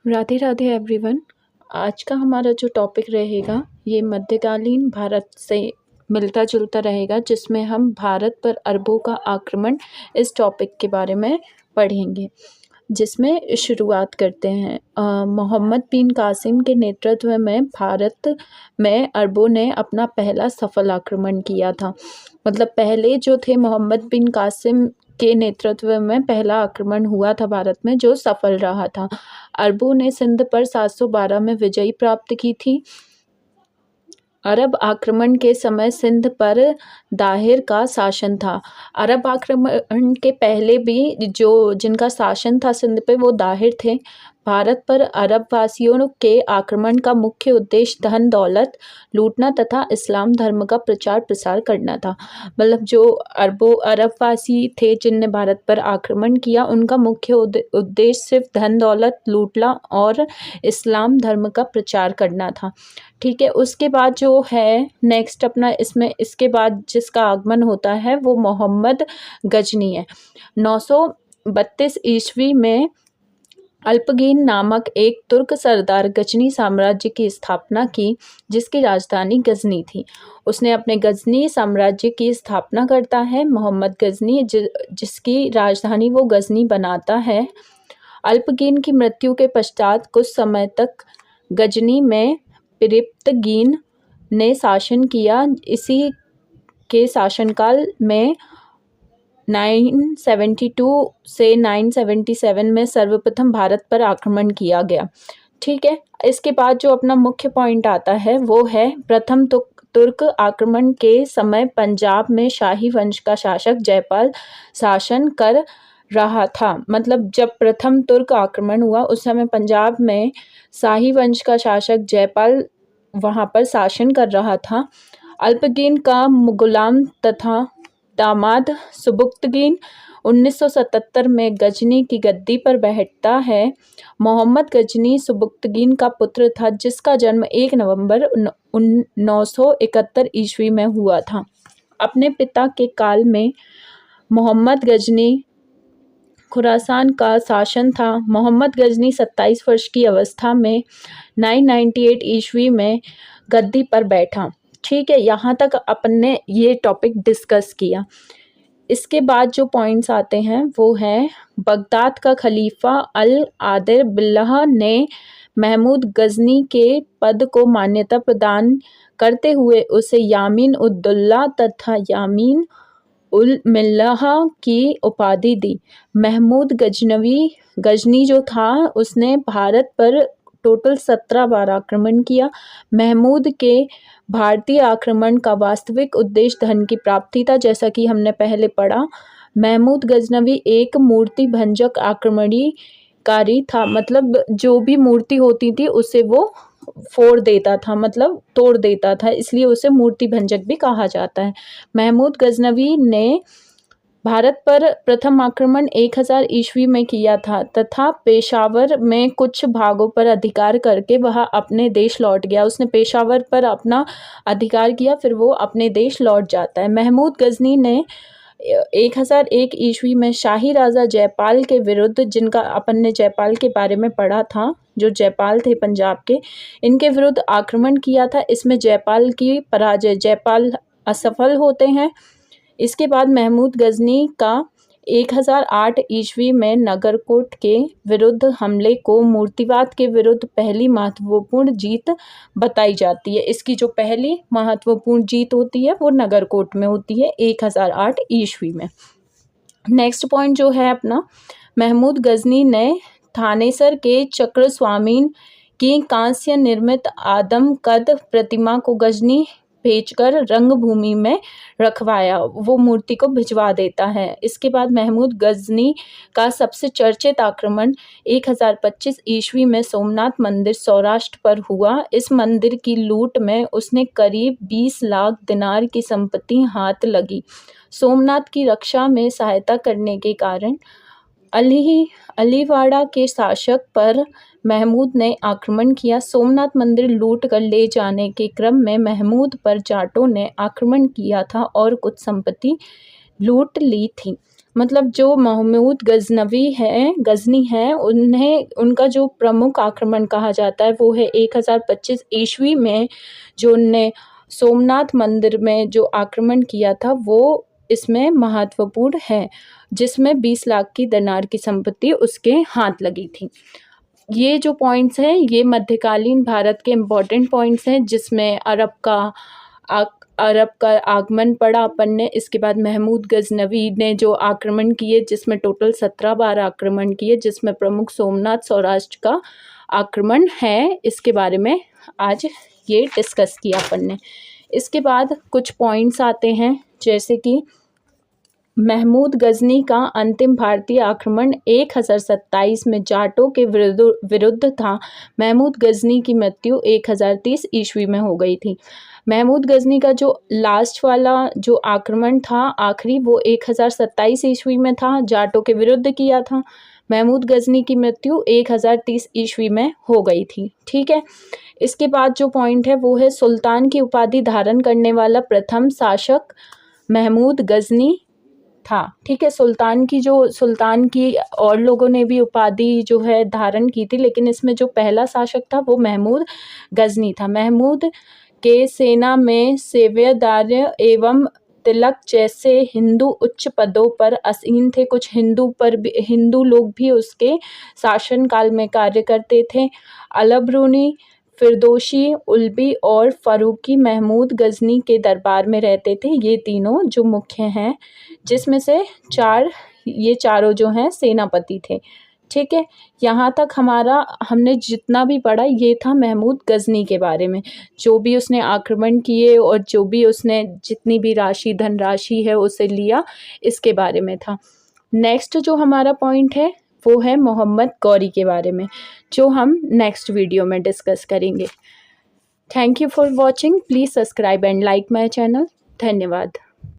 Radhe Radhe everyone. आज का हमारा जो टॉपिक रहेगा ये मध्यकालीन भारत से मिलता जुलता रहेगा, जिसमें हम भारत पर अरबों का आक्रमण इस टॉपिक के बारे में पढ़ेंगे। जिसमें शुरुआत करते हैं। मोहम्मद बिन कासिम के नेतृत्व में भारत में अरबों ने अपना पहला सफल आक्रमण किया था। मतलब पहले जो थे मोहम्मद बिन कासिम के नेतृत्व में पहला आक्रमण हुआ था भारत में, जो सफल रहा था। अरबों ने सिंध पर 712 में विजय प्राप्त की थी। अरब आक्रमण के समय सिंध पर दाहिर का शासन था। अरब आक्रमण के पहले भी जिनका शासन था सिंध पे, वो दाहिर थे। भारत पर अरब वासियों के आक्रमण का मुख्य उद्देश्य धन दौलत लूटना तथा इस्लाम धर्म का प्रचार प्रसार करना था। मतलब जो अरब वासी थे जिनने भारत पर आक्रमण किया, उनका मुख्य उद्देश्य सिर्फ धन दौलत लूटना और इस्लाम धर्म का प्रचार करना था। ठीक है। उसके बाद जो है नेक्स्ट अपना इसके बाद जिसका आगमन होता है वो मोहम्मद गजनी है। 932 ईस्वी में अल्पगीन नामक एक तुर्क सरदार गजनी साम्राज्य की स्थापना की, जिसकी राजधानी गजनी थी। उसने अपने गजनी साम्राज्य की स्थापना करता है मोहम्मद गजनी, जिसकी राजधानी वो गजनी बनाता है। अल्पगीन की मृत्यु के पश्चात कुछ समय तक गजनी में पिरिप्तगीन ने शासन किया। इसी के शासनकाल में 972 से 977 में सर्वप्रथम भारत पर आक्रमण किया गया। ठीक है। इसके बाद जो अपना मुख्य पॉइंट आता है वो है प्रथम तुर्क आक्रमण के समय पंजाब में शाही वंश का शासक जयपाल शासन कर रहा था। मतलब जब प्रथम तुर्क आक्रमण हुआ उस समय पंजाब में शाही वंश का शासक जयपाल वहां पर शासन कर रहा था। अल्पगीन का गुलाम तथा दामाद सुबुक्तगीन 1977 में गजनी की गद्दी पर बैठता है। मोहम्मद गजनी सुबुक्तगीन का पुत्र था, जिसका जन्म 1 नवंबर 971 ईस्वी में हुआ था। अपने पिता के काल में मोहम्मद गजनी खुरासान का शासन था। मोहम्मद गजनी 27 वर्ष की अवस्था में 998 ईस्वी में गद्दी पर बैठा। ठीक है। यहाँ तक अपन ने ये टॉपिक डिस्कस किया। इसके बाद जो पॉइंट्स आते हैं वो है बगदाद का खलीफा अल आदिर बिल्लाह ने महमूद गजनी के पद को मान्यता प्रदान करते हुए उसे यामीन उद्दौला तथा यामीन उल मिल्लाह की उपाधि दी। महमूद गजनी जो था उसने भारत पर टोटल 17 बार आक्रमण किया। महमूद के भारतीय आक्रमण का वास्तविक उद्देश्य धन की प्राप्ति था, जैसा कि हमने पहले पढ़ा। महमूद गजनवी एक मूर्ति भंजक आक्रमणकारी था। मतलब जो भी मूर्ति होती थी उसे वो फोड़ देता था, मतलब तोड़ देता था, इसलिए उसे मूर्ति भंजक भी कहा जाता है। महमूद गजनवी ने भारत पर प्रथम आक्रमण 1000 ईस्वी में किया था तथा पेशावर में कुछ भागों पर अधिकार करके वह अपने देश लौट गया। उसने पेशावर पर अपना अधिकार किया, फिर वो अपने देश लौट जाता है। महमूद गजनी ने 1001 ईस्वी में शाही राजा जयपाल के विरुद्ध, जिनका अपन ने जयपाल के बारे में पढ़ा था, जो जयपाल थे पंजाब के, इनके विरुद्ध आक्रमण किया था। इसमें जयपाल असफल होते हैं। इसके बाद महमूद गजनी का 1008 ईस्वी में नगरकोट के विरुद्ध हमले को मूर्तिवाद के विरुद्ध पहली महत्वपूर्ण जीत बताई जाती है। इसकी जो पहली महत्वपूर्ण जीत होती है वो नगरकोट में होती है 1008 ईस्वी में। नेक्स्ट पॉइंट जो है अपना, महमूद गजनी ने थानेसर के चक्र स्वामीन की कांस्य निर्मित आदम कद प्रतिमा को गजनी भेजकर रंगभूमि में रखवाया। वो मूर्ति को भिजवा देता है। इसके बाद महमूद गजनी का सबसे चर्चित आक्रमण 1025 ईस्वी में सोमनाथ मंदिर सौराष्ट्र पर हुआ। इस मंदिर की लूट में उसने करीब 20 लाख दिनार की संपत्ति हाथ लगी। सोमनाथ की रक्षा में सहायता करने के कारण अलीवाड़ा के शासक पर महमूद ने आक्रमण किया। सोमनाथ मंदिर लूट कर ले जाने के क्रम में महमूद पर जाटों ने आक्रमण किया था और कुछ संपत्ति लूट ली थी। मतलब जो महमूद गजनी है उन्हें उनका जो प्रमुख आक्रमण कहा जाता है वो है 1025 ईस्वी में, जो उनने सोमनाथ मंदिर में जो आक्रमण किया था वो इसमें महत्वपूर्ण है, जिसमें 20 लाख की दिनार की संपत्ति उसके हाथ लगी थी। ये जो पॉइंट्स हैं ये मध्यकालीन भारत के इम्पोर्टेंट पॉइंट्स हैं, जिसमें अरब का आगमन पड़ा अपन ने। इसके बाद महमूद गजनवी ने जो आक्रमण किए, जिसमें टोटल 17 बार आक्रमण किए, जिसमें प्रमुख सोमनाथ सौराष्ट्र का आक्रमण है। इसके बारे में आज ये डिस्कस किया अपन ने। इसके बाद कुछ पॉइंट्स आते हैं, जैसे कि महमूद गजनी का अंतिम भारतीय आक्रमण 1027 में जाटों के विरुद्ध था। महमूद गजनी की मृत्यु 1030 ईस्वी में हो गई थी। महमूद गजनी का जो लास्ट वाला जो आक्रमण था आखिरी, वो 1027 ईस्वी में था, जाटों के विरुद्ध किया था। महमूद गजनी की मृत्यु 1030 ईस्वी में हो गई थी। ठीक है। इसके बाद जो पॉइंट है वो है सुल्तान की उपाधि धारण करने वाला प्रथम शासक महमूद गजनी था। ठीक है। सुल्तान की और लोगों ने भी उपाधि जो है धारण की थी, लेकिन इसमें जो पहला शासक था वो महमूद गजनी था। महमूद के सेना में सेवादार एवं तिलक जैसे हिंदू उच्च पदों पर आसीन थे। कुछ हिंदू लोग भी उसके शासन काल में कार्य करते थे। अलबरूनी, फिरदोशी, उल्बी और फारूकी महमूद गजनी के दरबार में रहते थे। ये तीनों जो मुख्य हैं, जिसमें से ये चारों जो हैं सेनापति थे। ठीक है। यहाँ तक हमने जितना भी पढ़ा ये था महमूद गजनी के बारे में, जो भी उसने आक्रमण किए और जो भी उसने जितनी भी धनराशि है उसे लिया, इसके बारे में था। नेक्स्ट जो हमारा पॉइंट है वो है मोहम्मद गौरी के बारे में, जो हम नेक्स्ट वीडियो में डिस्कस करेंगे। Thank you for watching. Please subscribe and like my channel. धन्यवाद।